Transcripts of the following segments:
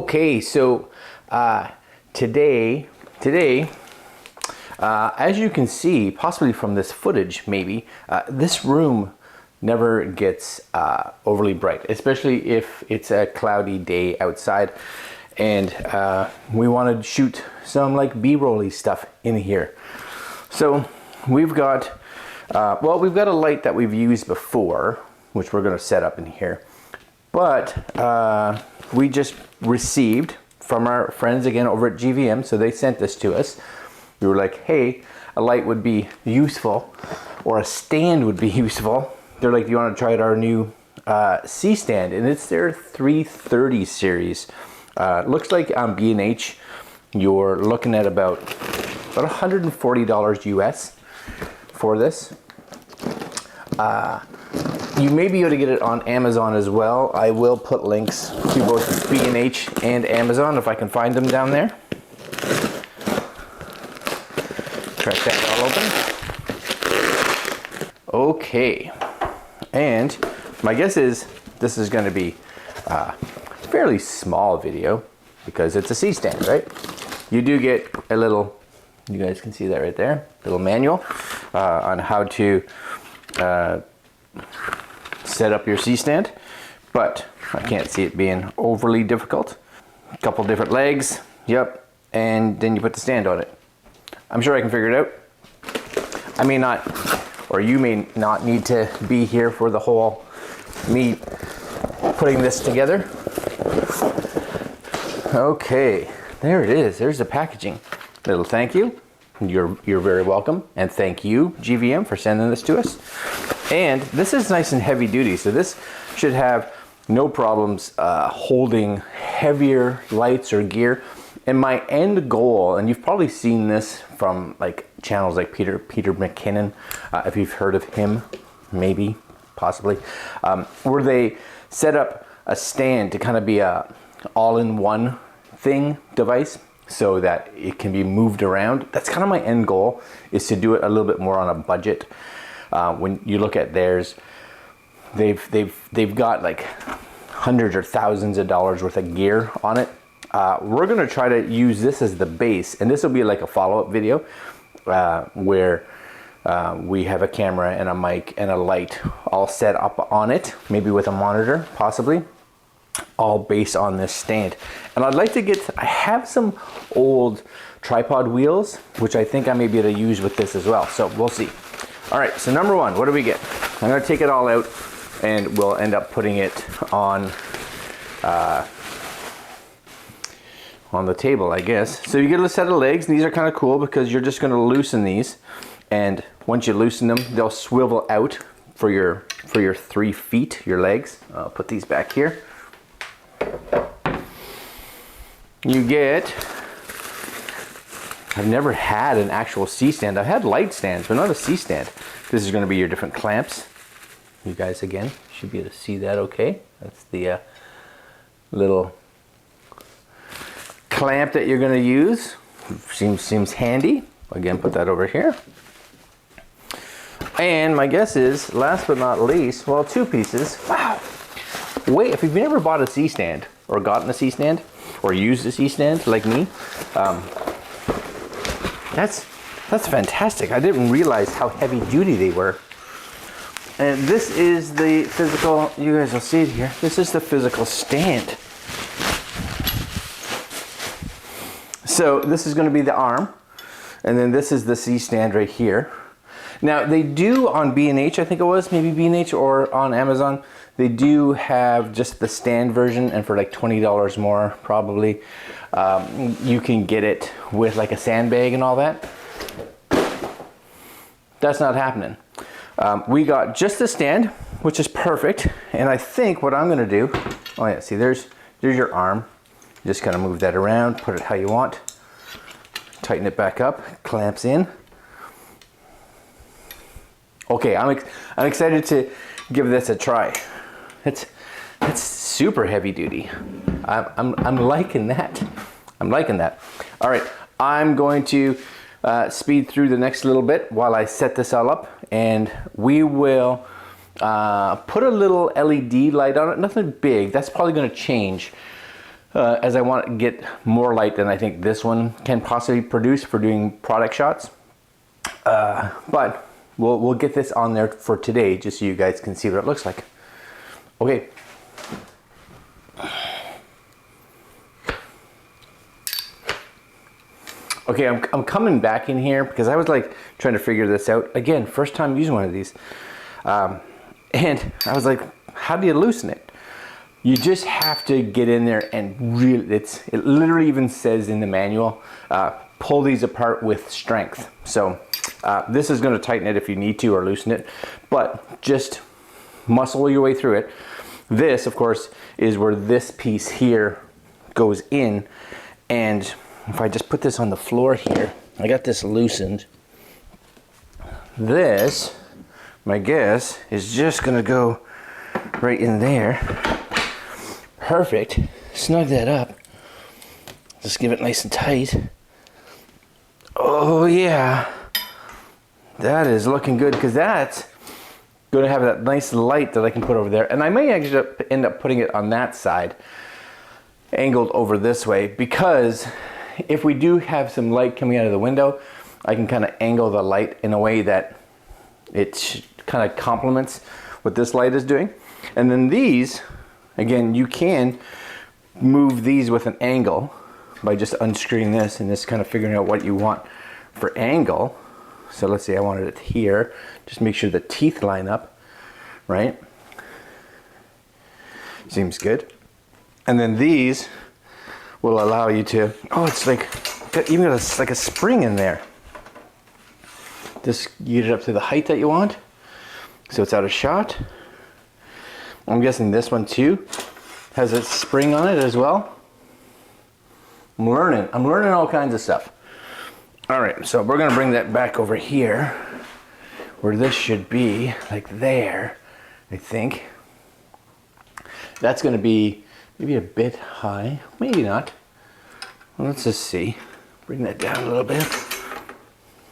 Okay, so today, as you can see, possibly from this footage, maybe this room never gets overly bright, especially if it's a cloudy day outside, and we want to shoot some like B-roll-y stuff in here. So we've got, well, we've got a light that we've used before, which we're going to set up in here. But we just received from our friends again over at GVM, so they sent this to us. We were like, hey, a light would be useful, or a stand would be useful. They're like, do you want to try out our new C stand? And it's their 330 series. Looks like on B&H, you're looking at about $140 US for this. You may be able to get it on Amazon as well. I will put links to both B&H and Amazon if I can find them down there. Crack that all open. Okay, and my guess is this is going to be a fairly small video because it's a C stand, right? You do get a little, you guys can see that right there, little manual on how to set up your C stand, but I can't see it being overly difficult. A couple different legs, yep, and then you put the stand on it. I'm sure I can figure it out. I may not, or you may not need to be here for the whole me putting this together. Okay, there it is. There's the packaging. Little thank you. You're very welcome, and thank you GVM for sending this to us. And this is nice and heavy duty, so this should have no problems holding heavier lights or gear. And my end goal, and you've probably seen this from like channels like Peter McKinnon, if you've heard of him, maybe, possibly, where they set up a stand to kind of be a all-in-one device, so that it can be moved around. That's kind of my end goal, is to do it a little bit more on a budget. When you look at theirs, they've got like hundreds or thousands of dollars worth of gear on it. We're gonna try to use this as the base, and this will be like a follow-up video where we have a camera and a mic and a light all set up on it, maybe with a monitor, possibly, all based on this stand. And I'd like to I have some old tripod wheels, which I think I may be able to use with this as well, so we'll see. All right, so number one, what do we get? I'm gonna take it all out and we'll end up putting it on the table, I guess. So you get a set of legs, and these are kind of cool because you're just gonna loosen these, and once you loosen them, they'll swivel out for your 3 feet, your legs. I'll put these back here. You get, I've never had an actual C stand. I've had light stands, but not a C stand. This is going to be your different clamps. You guys, again, should be able to see that okay. That's the little clamp that you're going to use. Seems handy. Again, put that over here. And my guess is, last but not least, well, 2 pieces. Wow. Wait, if you've never bought a C stand, or gotten a C stand, or used a C stand like me, that's fantastic. I didn't realize how heavy duty they were. And this is the physical, you guys will see it here, this is the physical stand. So this is going to be the arm, and then this is the C stand right here. Now they do on B&H, I think it was, maybe B&H or on Amazon, they do have just the stand version, and for like $20 more probably, you can get it with like a sandbag and all that. That's not happening. We got just the stand, which is perfect, and I think what I'm gonna do, oh yeah, see there's your arm. Just kind of move that around, put it how you want, tighten it back up, clamps in. Okay, I'm excited to give this a try. It's super heavy duty. I'm liking that. I'm liking that. All right, I'm going to speed through the next little bit while I set this all up, and we will put a little LED light on it. Nothing big. That's probably going to change as I want to get more light than I think this one can possibly produce for doing product shots. But we'll get this on there for today just so you guys can see what it looks like. Okay. Okay, I'm coming back in here because I was like trying to figure this out. Again, first time using one of these. And I was like, how do you loosen it? You just have to get in there and really, it literally even says in the manual, pull these apart with strength. So this is going to tighten it if you need to, or loosen it, but just muscle your way through it. This, of course, is where this piece here goes in, and if I just put this on the floor here, I got this loosened. This, my guess, is just going to go right in there. Perfect. Snug that up. Just give it nice and tight. Oh yeah, that is looking good, because that's going to have that nice light that I can put over there. And I may actually end up putting it on that side, angled over this way, because if we do have some light coming out of the window, I can kind of angle the light in a way that it kind of complements what this light is doing. And then these, again, you can move these with an angle by just unscrewing this and just kind of figuring out what you want for angle. So let's say I wanted it here. Just make sure the teeth line up, right? Seems good. And then these will allow you to, oh, it's like, even got like a spring in there. Just get it up to the height that you want, so it's out of shot. I'm guessing this one too has a spring on it as well. I'm learning all kinds of stuff. All right, so we're gonna bring that back over here where this should be, like there, I think. That's gonna be maybe a bit high, maybe not. Well, let's just see. Bring that down a little bit.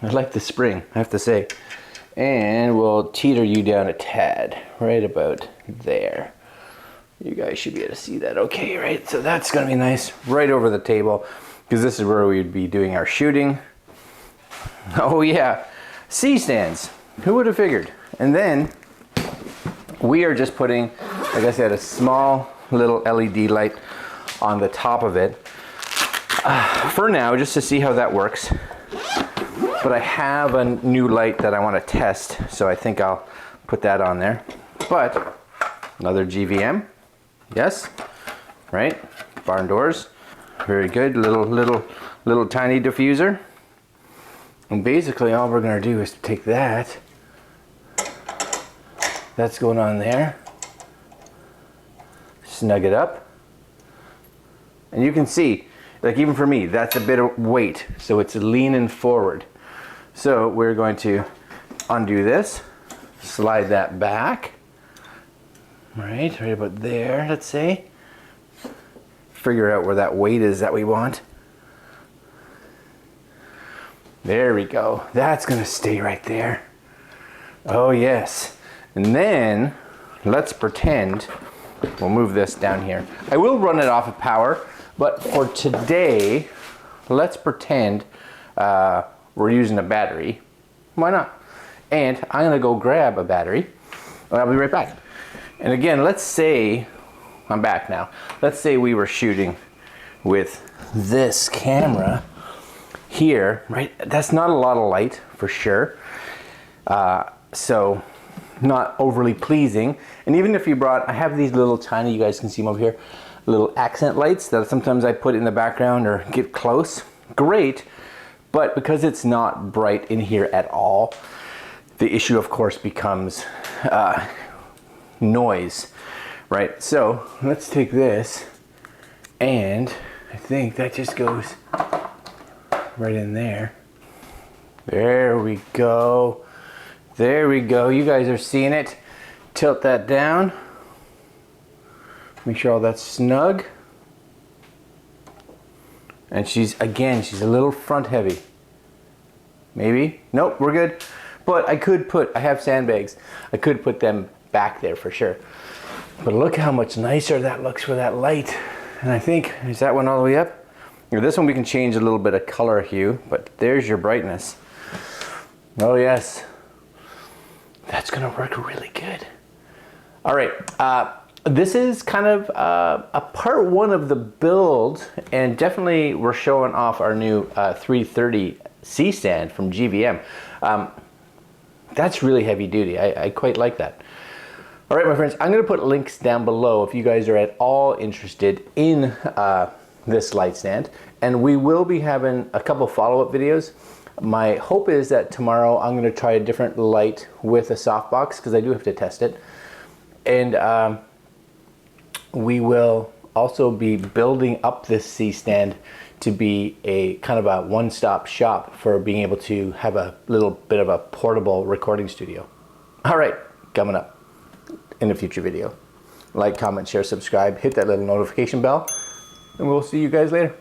I like the spring, I have to say. And we'll teeter you down a tad, right about there. You guys should be able to see that okay, right? So that's gonna be nice, right over the table, because this is where we'd be doing our shooting. Oh yeah, C-stands, who would have figured? And then we are just putting, like I said, a small little LED light on the top of it. For now, just to see how that works. But I have a new light that I want to test, so I think I'll put that on there. But another GVM, yes, right? Barn doors, very good. Little tiny diffuser. And basically, all we're gonna do is take that. That's going on there. Snug it up, and you can see, like even for me, that's a bit of weight, so it's leaning forward. So we're going to undo this, slide that back, right about there, let's say. Figure out where that weight is that we want. There we go. That's gonna stay right there. Oh yes. And then let's pretend we'll move this down here. I will run it off of power, but for today, let's pretend we're using a battery. Why not? And I'm gonna go grab a battery, and I'll be right back. And again, let's say, I'm back now. Let's say we were shooting with this camera here, right? That's not a lot of light for sure. So not overly pleasing. And even if you brought, I have these little tiny, you guys can see them over here, little accent lights that sometimes I put in the background or get close. Great, but because it's not bright in here at all, the issue of course becomes noise, right? So let's take this, and I think that just goes right in there. There we go. There we go. You guys are seeing it. Tilt that down. Make sure all that's snug. And she's a little front heavy. Maybe? Nope, we're good. But I have sandbags. I could put them back there for sure. But look how much nicer that looks with that light. And I think, is that one all the way up? This one we can change a little bit of color hue, but there's your brightness. Oh yes, that's gonna work really good. All right, this is kind of a part one of the build, and definitely we're showing off our new 330 C stand from GVM. That's really heavy duty. I quite like that. All right, my friends, I'm gonna put links down below if you guys are at all interested in this light stand, and we will be having a couple follow-up videos. My hope is that tomorrow I'm gonna try a different light with a softbox, because I do have to test it. And we will also be building up this C stand to be a kind of a one-stop shop for being able to have a little bit of a portable recording studio. All right, coming up in a future video. Like, comment, share, subscribe, hit that little notification bell, and we'll see you guys later.